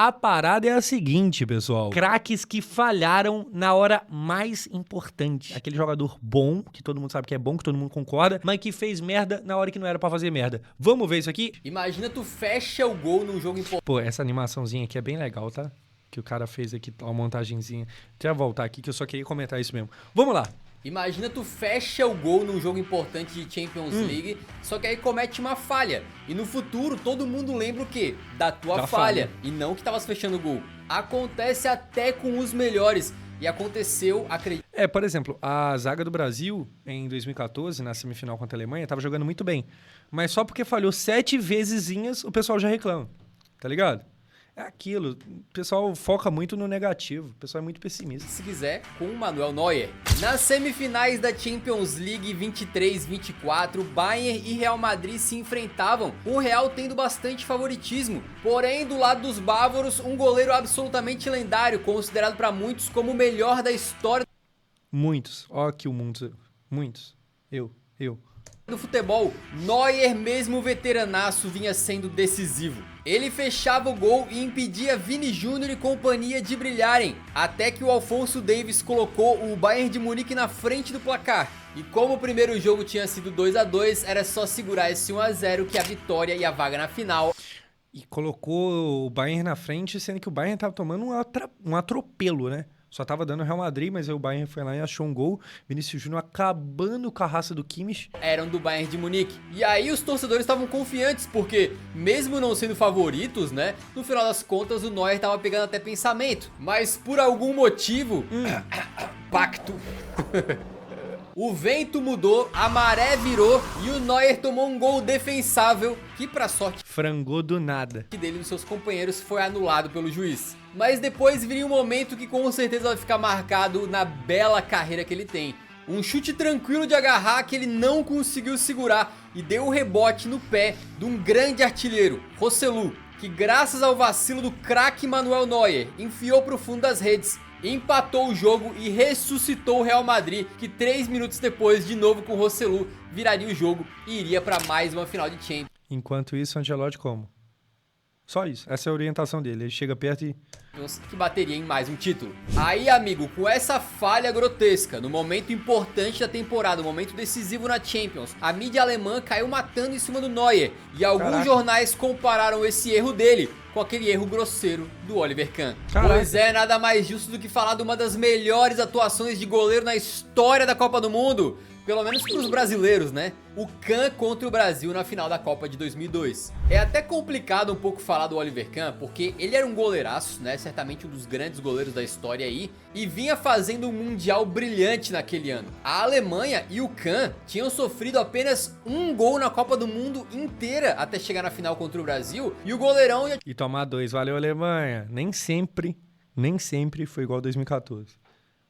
A parada é a seguinte, pessoal. Craques que falharam na hora mais importante. Aquele jogador bom, que todo mundo sabe que é bom, que todo mundo concorda, mas que fez merda na hora que não era pra fazer merda. Vamos ver isso aqui? Imagina tu fecha o gol num jogo importante. Pô, essa animaçãozinha aqui é bem legal, tá? Que o cara fez aqui, uma montagenzinha. Deixa eu voltar aqui que eu só queria comentar isso mesmo. Vamos lá. Imagina tu fecha o gol num jogo importante de Champions League, só que aí comete uma falha. E no futuro todo mundo lembra o quê? Da tua falha. E não que tavas fechando o gol. Acontece até com os melhores. E aconteceu, acredito. Por exemplo, a zaga do Brasil em 2014, na semifinal contra a Alemanha, tava jogando muito bem. Mas só porque falhou 7 vezesinhas, o pessoal já reclama. Tá ligado? É aquilo, o pessoal foca muito no negativo, o pessoal é muito pessimista. Se quiser, com o Manuel Neuer. Nas semifinais da Champions League 23-24, Bayern e Real Madrid se enfrentavam, o Real tendo bastante favoritismo. Porém, do lado dos bávaros, um goleiro absolutamente lendário, considerado para muitos como o melhor da história. Muitos, ó aqui o mundo, muitos, eu. No futebol, Neuer, mesmo veteranaço, vinha sendo decisivo. Ele fechava o gol e impedia Vini Júnior e companhia de brilharem, até que o Alphonso Davies colocou o Bayern de Munique na frente do placar. E como o primeiro jogo tinha sido 2-2, era só segurar esse 1-0 que a vitória e a vaga na final. E colocou o Bayern na frente, sendo que o Bayern tava tomando um atropelo, né? Só tava dando o Real Madrid, mas aí o Bayern foi lá e achou um gol. Vinícius Júnior acabando com a raça do Kimmich. Eram do Bayern de Munique. E aí os torcedores estavam confiantes, porque mesmo não sendo favoritos, né? No final das contas o Neuer tava pegando até pensamento. Mas por algum motivo... Pacto... O vento mudou, a maré virou e o Neuer tomou um gol defensável que, pra sorte frangou do nada, dele e dos seus companheiros, foi anulado pelo juiz. Mas depois viria um momento que com certeza vai ficar marcado na bela carreira que ele tem. Um chute tranquilo de agarrar que ele não conseguiu segurar e deu o rebote no pé de um grande artilheiro, Rossellu, que graças ao vacilo do craque Manuel Neuer, enfiou pro fundo das redes, empatou o jogo e ressuscitou o Real Madrid, que 3 minutos depois, de novo com o Rossellu, viraria o jogo e iria para mais uma final de Champions. Enquanto isso, Ancelotti como? Só isso, essa é a orientação dele, ele chega perto e... que bateria em mais um título. Aí, amigo, com essa falha grotesca, no momento importante da temporada, no momento decisivo na Champions, a mídia alemã caiu matando em cima do Neuer, e alguns jornais compararam esse erro dele com aquele erro grosseiro do Oliver Kahn. Pois é, nada mais justo do que falar de uma das melhores atuações de goleiro na história da Copa do Mundo. Pelo menos para os brasileiros, né? O Kahn contra o Brasil na final da Copa de 2002. É até complicado um pouco falar do Oliver Kahn, porque ele era um goleiraço, né? Certamente um dos grandes goleiros da história aí. E vinha fazendo um mundial brilhante naquele ano. A Alemanha e o Kahn tinham sofrido apenas um gol na Copa do Mundo inteira até chegar na final contra o Brasil. E o goleirão... E tomar 2, valeu Alemanha. Nem sempre foi igual 2014.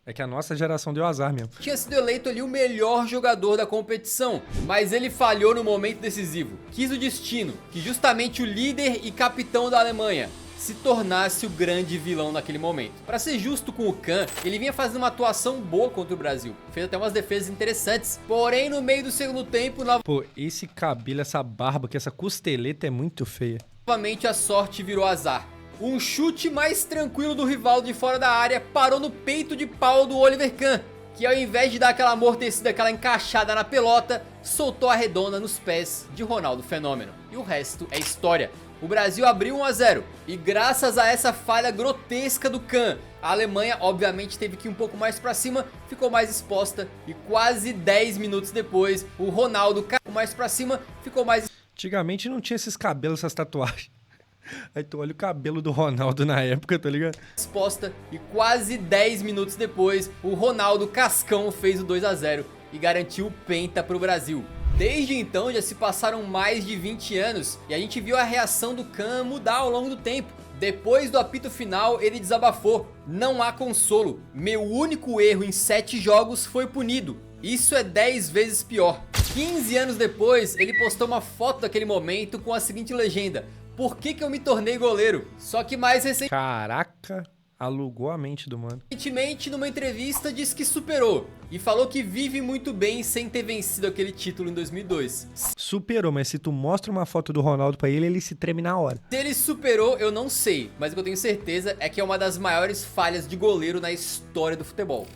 É que a nossa geração deu azar mesmo. Tinha sido eleito ali o melhor jogador da competição, mas ele falhou no momento decisivo. Quis o destino que justamente o líder e capitão da Alemanha se tornasse o grande vilão naquele momento. Pra ser justo com o Kahn, ele vinha fazendo uma atuação boa contra o Brasil. Fez até umas defesas interessantes. Porém, no meio do segundo tempo... Pô, esse cabelo, essa barba, que essa costeleta é muito feia. Novamente a sorte virou azar. Um chute mais tranquilo do Rivaldo de fora da área parou no peito de pau do Oliver Kahn, que ao invés de dar aquela amortecida, aquela encaixada na pelota, soltou a redonda nos pés de Ronaldo Fenômeno. E o resto é história. O Brasil abriu 1-0 e graças a essa falha grotesca do Kahn, a Alemanha obviamente teve que ir um pouco mais pra cima, ficou mais exposta e quase 10 minutos depois o Ronaldo caiu mais pra cima, ficou mais... Antigamente não tinha esses cabelos, essas tatuagens. Aí tu olha o cabelo do Ronaldo na época, tá ligado? Exposta e quase 10 minutos depois, o Ronaldo Cascão fez o 2-0 e garantiu o penta pro Brasil. Desde então já se passaram mais de 20 anos e a gente viu a reação do Kahn mudar ao longo do tempo. Depois do apito final ele desabafou: não há consolo, meu único erro em 7 jogos foi punido, isso é 10 vezes pior. 15 anos depois ele postou uma foto daquele momento com a seguinte legenda: por que eu me tornei goleiro? Só que mais recente... Caraca, Alugou a mente do mano. Recentemente, numa entrevista, disse que superou e falou que vive muito bem sem ter vencido aquele título em 2002. Superou, mas se tu mostra uma foto do Ronaldo pra ele, ele se treme na hora. Se ele superou, eu não sei, mas o que eu tenho certeza é que é uma das maiores falhas de goleiro na história do futebol.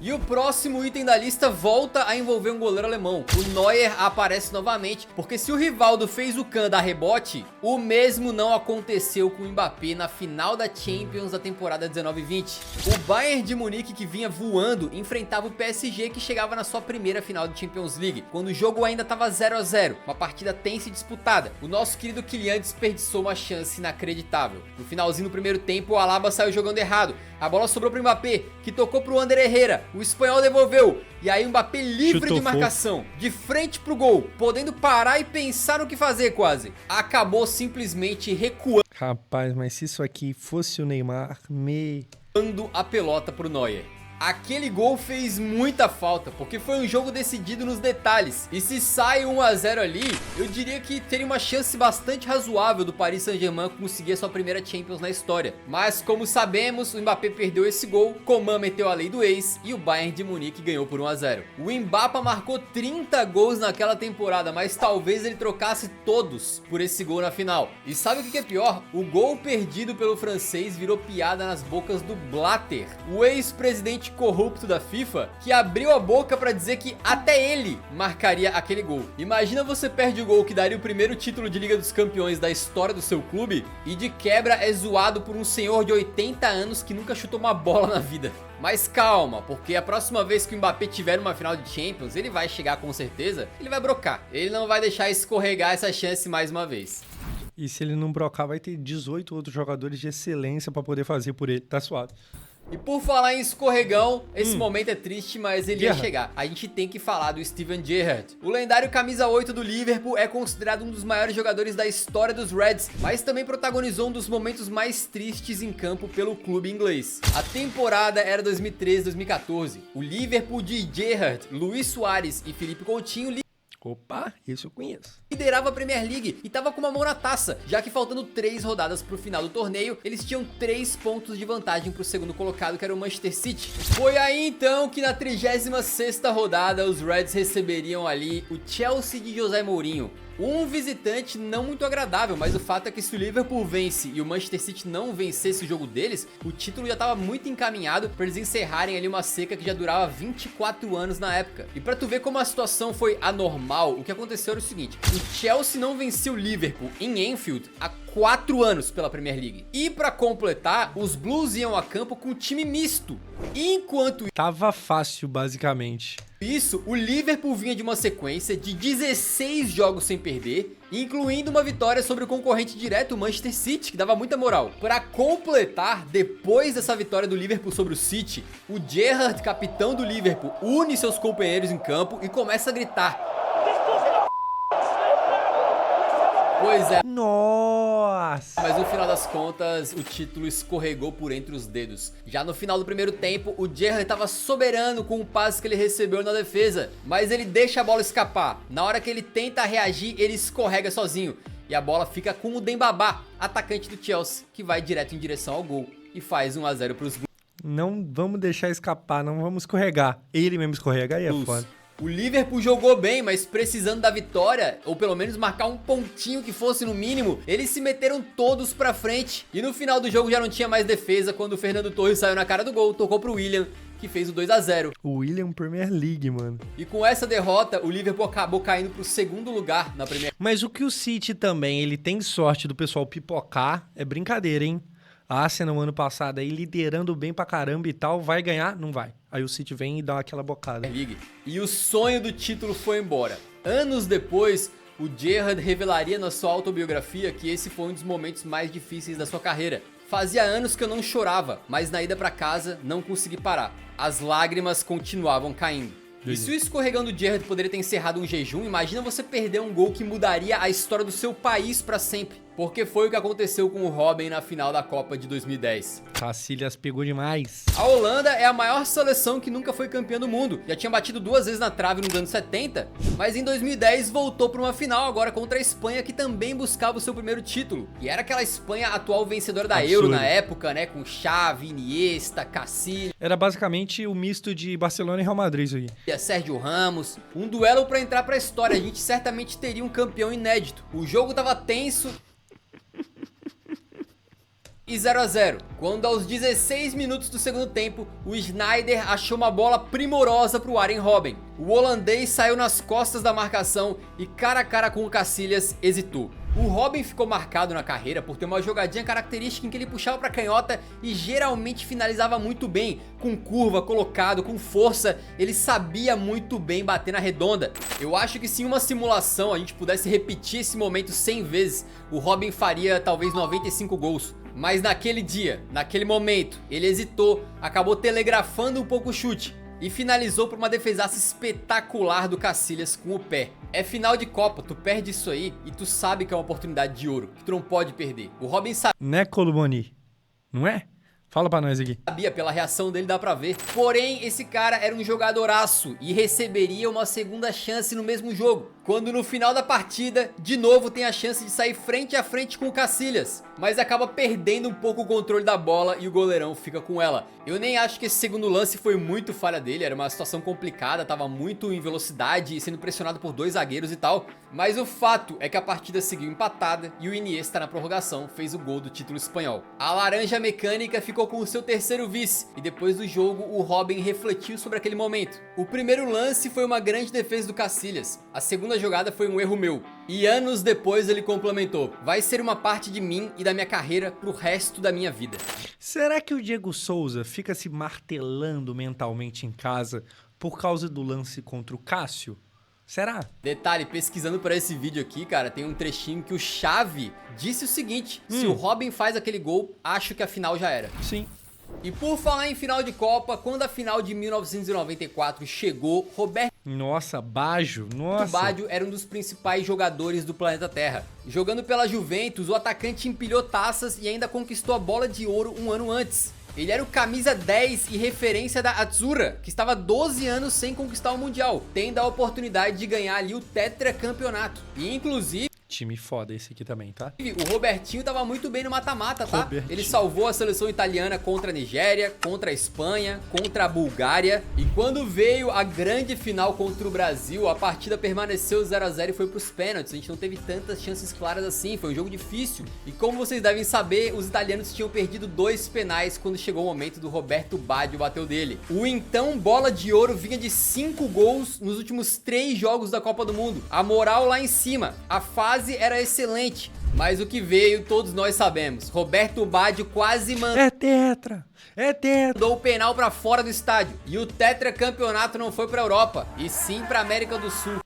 E o próximo item da lista volta a envolver um goleiro alemão. O Neuer aparece novamente, porque se o Rivaldo fez o Kahn dar rebote, o mesmo não aconteceu com o Mbappé na final da Champions da temporada 19-20. O Bayern de Munique, que vinha voando, enfrentava o PSG, que chegava na sua primeira final de Champions League, quando o jogo ainda estava 0 a 0, uma partida tensa e disputada. O nosso querido Kylian desperdiçou uma chance inacreditável. No finalzinho do primeiro tempo, o Alaba saiu jogando errado. A bola sobrou para o Mbappé, que tocou para o Ander Herrera. O espanhol devolveu, e aí o Mbappé livre Chutou de marcação, de frente pro gol, podendo parar e pensar no que fazer quase. Acabou simplesmente recuando Rapaz, mas se isso aqui fosse o Neymar, a pelota pro Neuer. Aquele gol fez muita falta, porque foi um jogo decidido nos detalhes. E se sai 1 a 0 ali, eu diria que teria uma chance bastante razoável do Paris Saint-Germain conseguir a sua primeira Champions na história. Mas como sabemos, o Mbappé perdeu esse gol, Coman meteu a lei do ex e o Bayern de Munique ganhou por 1 a 0. O Mbappé marcou 30 gols naquela temporada, mas talvez ele trocasse todos por esse gol na final. E sabe o que é pior? O gol perdido pelo francês virou piada nas bocas do Blatter, o ex-presidente corrupto da FIFA, que abriu a boca pra dizer que até ele marcaria aquele gol. Imagina você perde o gol que daria o primeiro título de Liga dos Campeões da história do seu clube e de quebra é zoado por um senhor de 80 anos que nunca chutou uma bola na vida. Mas calma, porque a próxima vez que o Mbappé tiver uma final de Champions, ele vai chegar com certeza, ele vai brocar. Ele não vai deixar escorregar essa chance mais uma vez. E se ele não brocar, vai ter 18 outros jogadores de excelência pra poder fazer por ele. Tá suave. E por falar em escorregão, esse momento é triste, mas ele ia chegar. A gente tem que falar do Steven Gerrard. O lendário camisa 8 do Liverpool é considerado um dos maiores jogadores da história dos Reds, mas também protagonizou um dos momentos mais tristes em campo pelo clube inglês. A temporada era 2013-2014. O Liverpool de Gerrard, Luis Suárez e Felipe Coutinho Opa, isso eu conheço. liderava a Premier League e tava com uma mão na taça, já que faltando 3 rodadas pro final do torneio, eles tinham 3 pontos de vantagem pro segundo colocado, que era o Manchester City. Foi aí então que na 36ª rodada os Reds receberiam ali o Chelsea de José Mourinho. Um visitante não muito agradável, mas o fato é que se o Liverpool vence e o Manchester City não vencesse o jogo deles, o título já estava muito encaminhado para eles encerrarem ali uma seca que já durava 24 anos na época. E para tu ver como a situação foi anormal, o que aconteceu era o seguinte: o Chelsea não venceu o Liverpool em Anfield há 4 anos pela Premier League. E para completar, os Blues iam a campo com um time misto. Enquanto Tava fácil, basicamente. isso, o Liverpool vinha de uma sequência de 16 jogos sem perder, incluindo uma vitória sobre o concorrente direto, o Manchester City, que dava muita moral. Para completar, depois dessa vitória do Liverpool sobre o City, o Gerrard, capitão do Liverpool, une seus companheiros em campo e começa a gritar: pois é. Nossa! Mas no final das contas, o título escorregou por entre os dedos. Já no final do primeiro tempo, o Gerrard estava soberano com o passe que ele recebeu na defesa, mas ele deixa a bola escapar. Na hora que ele tenta reagir, ele escorrega sozinho e a bola fica com o Dembaba, atacante do Chelsea, que vai direto em direção ao gol e faz 1 a 0 para os Blues. Não vamos deixar escapar, não vamos escorregar. Ele mesmo escorrega, aí é foda. O Liverpool jogou bem, mas precisando da vitória, ou pelo menos marcar um pontinho que fosse no mínimo, eles se meteram todos pra frente. E no final do jogo já não tinha mais defesa, quando o Fernando Torres saiu na cara do gol, tocou pro Willian, que fez o 2 a 0. O Willian Premier League, mano. E com essa derrota, o Liverpool acabou caindo pro segundo lugar na Premier. Mas o que o City também, ele tem sorte do pessoal pipocar, é brincadeira, hein? A Arsenal ano passado aí liderando bem pra caramba e tal, vai ganhar? Não vai. Aí o City vem e dá aquela bocada. League. E o sonho do título foi embora. Anos depois, o Gerrard revelaria na sua autobiografia que esse foi um dos momentos mais difíceis da sua carreira. Fazia anos que eu não chorava, mas na ida pra casa não consegui parar. As lágrimas continuavam caindo. E se o escorregão do Gerrard poderia ter encerrado um jejum, imagina você perder um gol que mudaria a história do seu país pra sempre. porque foi o que aconteceu com o Robben na final da Copa de 2010. Cacilhas pegou demais. A Holanda é a maior seleção que nunca foi campeã do mundo. Já tinha batido 2 vezes na trave nos anos 70, mas em 2010 voltou para uma final agora contra a Espanha, que também buscava o seu primeiro título. E era aquela Espanha atual vencedora da Euro na época, né? Com Xavi, Iniesta, Casillas. Era basicamente o misto de Barcelona e Real Madrid isso aqui. Sérgio Ramos. Um duelo para entrar para a história. A gente certamente teria um campeão inédito. O jogo tava tenso e 0 a 0, quando aos 16 minutos do segundo tempo, o Sneijder achou uma bola primorosa para o Arjen Robben. O holandês saiu nas costas da marcação e cara a cara com o Casillas hesitou. O Robben ficou marcado na carreira por ter uma jogadinha característica em que ele puxava para canhota e geralmente finalizava muito bem, com curva, colocado, com força. Ele sabia muito bem bater na redonda. Eu acho que se em uma simulação a gente pudesse repetir esse momento 100 vezes, o Robben faria talvez 95 gols. Mas naquele dia, naquele momento, ele hesitou, acabou telegrafando um pouco o chute e finalizou por uma defesaça espetacular do Casillas com o pé. É final de Copa, tu perde isso aí e tu sabe que é uma oportunidade de ouro, que tu não pode perder. O Robben Né, Coluboni? Não é? Fala pra nós aqui. sabia, pela reação dele dá pra ver. Porém, esse cara era um jogadoraço e receberia uma segunda chance no mesmo jogo, quando no final da partida, de novo tem a chance de sair frente a frente com o Casillas, mas acaba perdendo um pouco o controle da bola e o goleirão fica com ela. Eu nem acho que esse segundo lance foi muito falha dele, era uma situação complicada, tava muito em velocidade e sendo pressionado por 2 zagueiros e tal, mas o fato é que a partida seguiu empatada e o Iniesta na prorrogação fez o gol do título espanhol. A laranja mecânica ficou com o seu terceiro vice e depois do jogo o Robben refletiu sobre aquele momento. O primeiro lance foi uma grande defesa do Casillas, a segunda jogada foi um erro meu. E anos depois ele complementou: vai ser uma parte de mim e da minha carreira pro resto da minha vida. Será que o Diego Souza fica se martelando mentalmente em casa por causa do lance contra o Cássio? Será? Detalhe, pesquisando para esse vídeo aqui, cara, tem um trechinho que o Xavi disse o seguinte: se o Robben faz aquele gol, acho que a final já era. Sim. E por falar em final de Copa, quando a final de 1994 chegou, Roberto Nossa, Baggio, nossa. Baggio era um dos principais jogadores do planeta Terra. Jogando pela Juventus, o atacante empilhou taças e ainda conquistou a bola de ouro um ano antes. Ele era o camisa 10 e referência da Azzurra, que estava 12 anos sem conquistar o Mundial, tendo a oportunidade de ganhar ali o tetracampeonato. E inclusive, Time foda esse aqui também, tá? o Robertinho tava muito bem no mata-mata, tá? Robertinho. Ele salvou a seleção italiana contra a Nigéria, contra a Espanha, contra a Bulgária. E quando veio a grande final contra o Brasil, a partida permaneceu 0 a 0 e foi pros pênaltis. A gente não teve tantas chances claras assim, foi um jogo difícil. E como vocês devem saber, os italianos tinham perdido 2 penais quando chegou o momento do Roberto Baggio bater o dele. O então bola de ouro vinha de 5 gols nos últimos 3 jogos da Copa do Mundo. A moral lá em cima, a fase era excelente, mas o que veio todos nós sabemos. Roberto Baggio quase mandou o penal pra fora do estádio e o tetracampeonato não foi pra Europa, e sim pra América do Sul,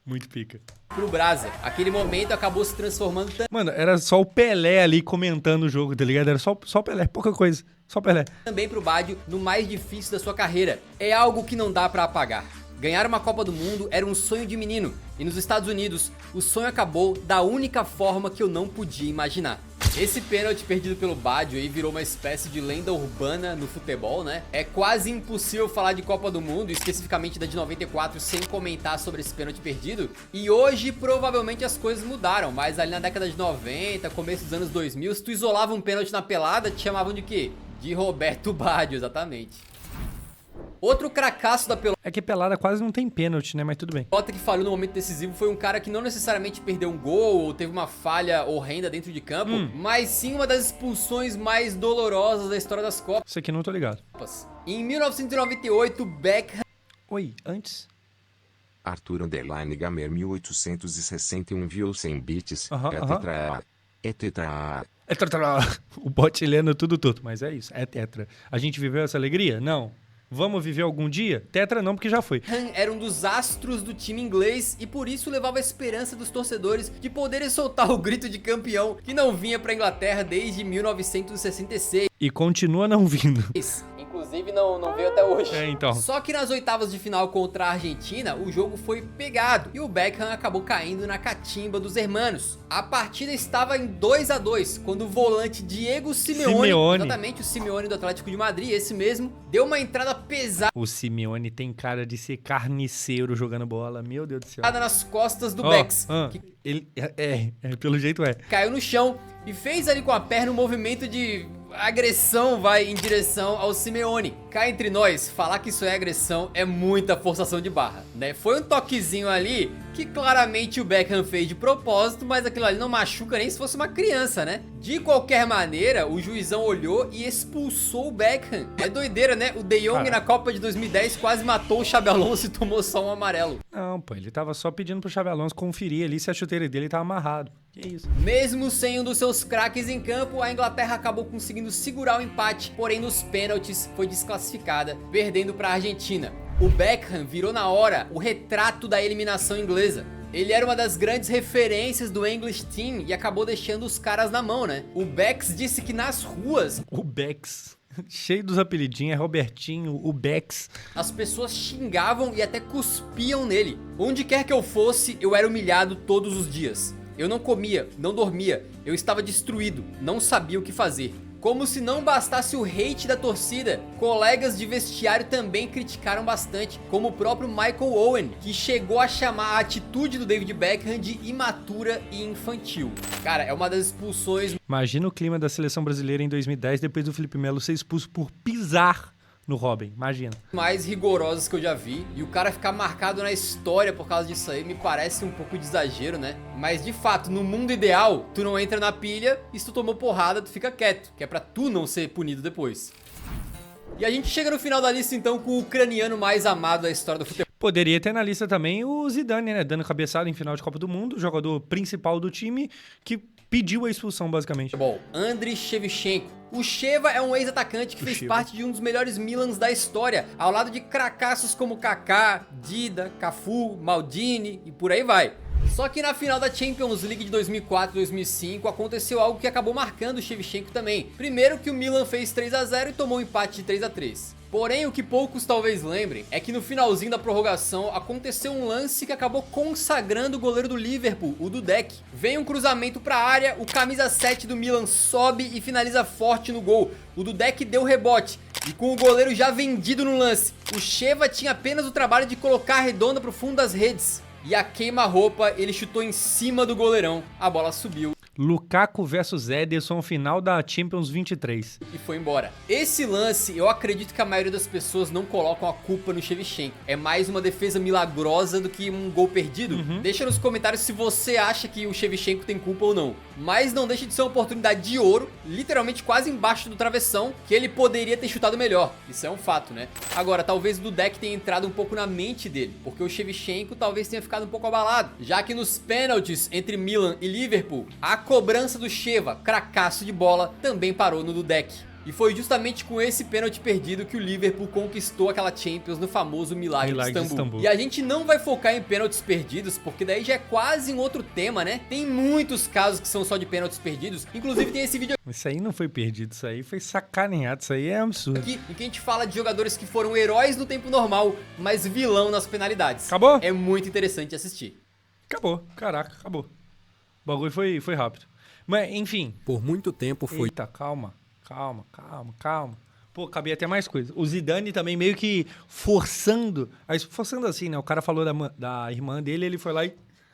Muito pica. pro Brasa. Aquele momento acabou se transformando Mano, era só o Pelé ali comentando o jogo, tá ligado? Era só o Pelé, pouca coisa. Só o Pelé. também pro Baggio no mais difícil da sua carreira. É algo que não dá pra apagar. Ganhar uma Copa do Mundo era um sonho de menino, e nos Estados Unidos, o sonho acabou da única forma que eu não podia imaginar. Esse pênalti perdido pelo Baggio aí virou uma espécie de lenda urbana no futebol, né? É quase impossível falar de Copa do Mundo, especificamente da de 94, sem comentar sobre esse pênalti perdido. E hoje, provavelmente, as coisas mudaram, mas ali na década de 90, começo dos anos 2000, se tu isolava um pênalti na pelada, te chamavam de quê? De Roberto Baggio, exatamente. Outro cracaço da pelota É que pelada quase não tem pênalti, né? Mas tudo bem. que falhou no momento decisivo foi um cara que não necessariamente perdeu um gol ou teve uma falha horrenda dentro de campo, mas sim uma das expulsões mais dolorosas da história das Copas. Isso aqui não tô ligado. Em 1998, Beckham Oi, antes? Arthur Underline Gamer 1861 viu 100 bits. Aham, É aham. tetra. É tetra. É tetra. O bot lendo tudo torto, mas é isso, é tetra. A gente viveu essa alegria? Não. Vamos viver algum dia? Tetra não, porque já foi. era um dos astros do time inglês e por isso levava a esperança dos torcedores de poderem soltar o grito de campeão que não vinha pra Inglaterra desde 1966. E continua não vindo. Inclusive inclusive não veio até hoje. Então. Só que nas oitavas de final contra a Argentina, o jogo foi pegado e o Beckham acabou caindo na catimba dos hermanos. A partida estava em 2-2, quando o volante Diego Simeone, exatamente o Simeone do Atlético de Madrid, esse mesmo, deu uma entrada pesada. O Simeone tem cara de ser carniceiro jogando bola, meu Deus do céu. Nas costas do Becks, que ele pelo jeito caiu no chão e fez ali com a perna um movimento de agressão, vai em direção ao Simeone. Cá entre nós, falar que isso é agressão é muita forçação de barra, né? Foi um toquezinho ali que claramente o Beckham fez de propósito, mas aquilo ali não machuca nem se fosse uma criança, né? De qualquer maneira, o juizão olhou e expulsou o Beckham. É doideira, né? O De Jong na Copa de 2010 quase matou o Xabi Alonso e tomou só um amarelo. Não, pô, ele tava só pedindo pro Xabi Alonso conferir ali se a chuteira dele tava amarrado. Que isso? Mesmo sem um dos seus craques em campo, a Inglaterra acabou conseguindo segurar o empate, porém nos pênaltis foi desclassificada, perdendo para a Argentina. O Beckham virou na hora o retrato da eliminação inglesa. Ele era uma das grandes referências do English Team e acabou deixando os caras na mão, né? O Becks disse que nas ruas... O Becks... Cheio dos apelidinhos, é Robertinho, o Becks. As pessoas xingavam e até cuspiam nele. Onde quer que eu fosse, eu era humilhado todos os dias. Eu não comia, não dormia, eu estava destruído, não sabia o que fazer. Como se não bastasse o hate da torcida, colegas de vestiário também criticaram bastante, como o próprio Michael Owen, que chegou a chamar a atitude do David Beckham de imatura e infantil. Cara, é uma das expulsões... Imagina o clima da seleção brasileira em 2010, depois do Felipe Melo ser expulso por pisar no Robin, imagina. Mais rigorosas que eu já vi, e o cara ficar marcado na história por causa disso aí me parece um pouco de exagero, né? Mas de fato, no mundo ideal, tu não entra na pilha e se tu tomou porrada, tu fica quieto, que é pra tu não ser punido depois. E a gente chega no final da lista então com o ucraniano mais amado da história do futebol. Poderia ter na lista também o Zidane, né? Dando cabeçada em final de Copa do Mundo, jogador principal do time que pediu a expulsão, basicamente. Bom, Andriy Shevchenko. O Sheva é um ex-atacante que fez parte de um dos melhores Milans da história, ao lado de cracassos como Kaká, Dida, Cafu, Maldini e por aí vai. Só que na final da Champions League de 2004 e 2005 aconteceu algo que acabou marcando o Shevchenko também. Primeiro que o Milan fez 3-0 e tomou um empate de 3-3. Porém, o que poucos talvez lembrem é que no finalzinho da prorrogação aconteceu um lance que acabou consagrando o goleiro do Liverpool, o Dudek. Vem um cruzamento para a área, o camisa 7 do Milan sobe e finaliza forte no gol. O Dudek deu rebote e com o goleiro já vendido no lance, o Sheva tinha apenas o trabalho de colocar a redonda pro fundo das redes. E a queima-roupa, ele chutou em cima do goleirão, a bola subiu. Lukaku versus Ederson, final da Champions 23. E foi embora. Esse lance, eu acredito que a maioria das pessoas não colocam a culpa no Shevchenko. É mais uma defesa milagrosa do que um gol perdido. Deixa nos comentários se você acha que o Shevchenko tem culpa ou não. Mas não deixa de ser uma oportunidade de ouro, literalmente quase embaixo do travessão, que ele poderia ter chutado melhor. Isso é um fato, né? Agora, talvez o Dudek tenha entrado um pouco na mente dele, porque o Shevchenko talvez tenha ficado um pouco abalado, já que nos pênaltis entre Milan e Liverpool, a cobrança do Sheva, cracaço de bola, também parou no Dudek. E foi justamente com esse pênalti perdido que o Liverpool conquistou aquela Champions no famoso Milagre de Istambul. E a gente não vai focar em pênaltis perdidos, porque daí já é quase um outro tema, né? Tem muitos casos que são só de pênaltis perdidos. Inclusive tem esse vídeo Isso aí não foi perdido, isso aí foi sacaneado, isso aí é absurdo. aqui em que a gente fala de jogadores que foram heróis no tempo normal, mas vilão nas penalidades. Acabou? É muito interessante assistir. Acabou, caraca, acabou. O bagulho foi rápido. Mas, enfim. Por muito tempo foi... Eita, calma. Pô, cabia até mais coisa. O Zidane também meio que forçando assim, né? O cara falou da irmã dele, ele foi lá e